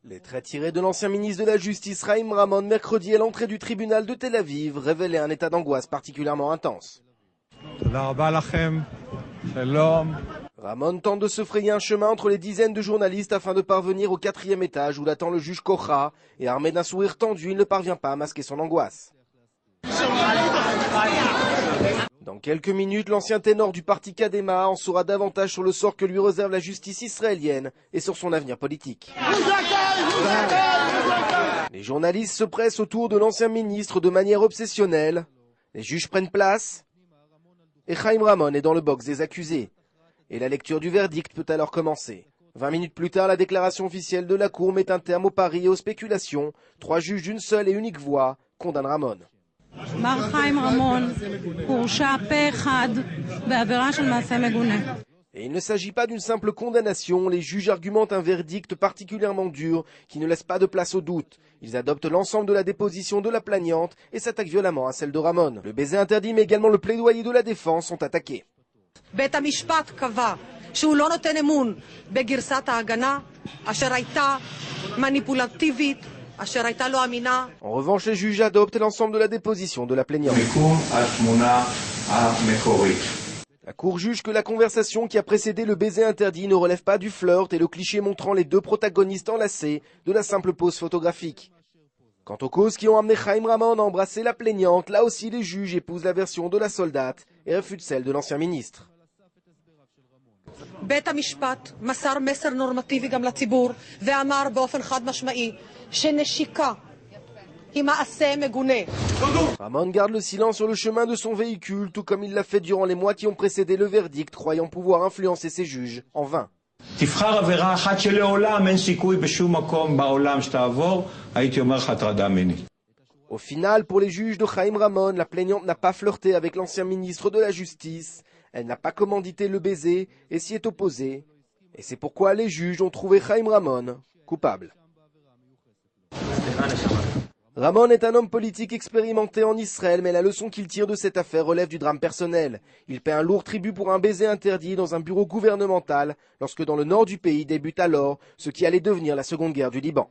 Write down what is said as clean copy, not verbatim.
Les traits tirés de l'ancien ministre de la Justice Chaim Ramon mercredi à l'entrée du tribunal de Tel Aviv révélaient un état d'angoisse particulièrement intense. Ramon tente de se frayer un chemin entre les dizaines de journalistes afin de parvenir au 4e étage où l'attend le juge Kocha, et armé d'un sourire tendu, il ne parvient pas à masquer son angoisse. Dans quelques minutes, l'ancien ténor du parti Kadema en saura davantage sur le sort que lui réserve la justice israélienne et sur son avenir politique. Les journalistes se pressent autour de l'ancien ministre de manière obsessionnelle. Les juges prennent place et Chaim Ramon est dans le box des accusés. Et la lecture du verdict peut alors commencer. 20 minutes plus tard, la déclaration officielle de la Cour met un terme aux paris et aux spéculations. 3 juges d'une seule et unique voix condamnent Ramon. Et il ne s'agit pas d'une simple condamnation, les juges argumentent un verdict particulièrement dur qui ne laisse pas de place au doute. Ils adoptent l'ensemble de la déposition de la plaignante et s'attaquent violemment à celle de Ramon. Le baiser interdit mais également le plaidoyer de la défense sont attaqués. בית המשפט קבע שהוא לא נותן אמון בגרסת ההגנה אשר הייתה מניפולטיבית אשר הייתה לא אמינה. En revanche, les juges adoptent l'ensemble de la déposition de la plaignante. La Cour juge que la conversation qui a précédé le baiser interdit ne relève pas du flirt et le cliché montrant les deux protagonistes enlacés de la simple pose photographique. Quant aux causes qui ont amené Chaim Ramon à embrasser la plaignante, là aussi les juges épousent la version de la soldate et refutent celle de l'ancien ministre. בית המשפט מסר מסר נורמטיבי גם לציבור ואמר באופן חד משמעי שנשיקה היא מעשה מגונה. Ramon garde le silence sur le chemin de son véhicule, tout comme il l'a fait durant les mois qui ont précédé le verdict, croyant pouvoir influencer ses juges, en vain. תבחר עבירה אחת שלעולם אין סיכוי בשום מקום בעולם שתעבור, הייתי אומר לך הטרדה מינית. Au final, pour les juges de Chaim Ramon, la plaignante n'a pas flirté avec l'ancien ministre de la Justice, elle n'a pas commandité le baiser et s'y est opposée. Et c'est pourquoi les juges ont trouvé Chaim Ramon coupable. Ramon est un homme politique expérimenté en Israël, mais la leçon qu'il tire de cette affaire relève du drame personnel. Il paie un lourd tribut pour un baiser interdit dans un bureau gouvernemental, lorsque dans le nord du pays débute alors ce qui allait devenir la seconde guerre du Liban.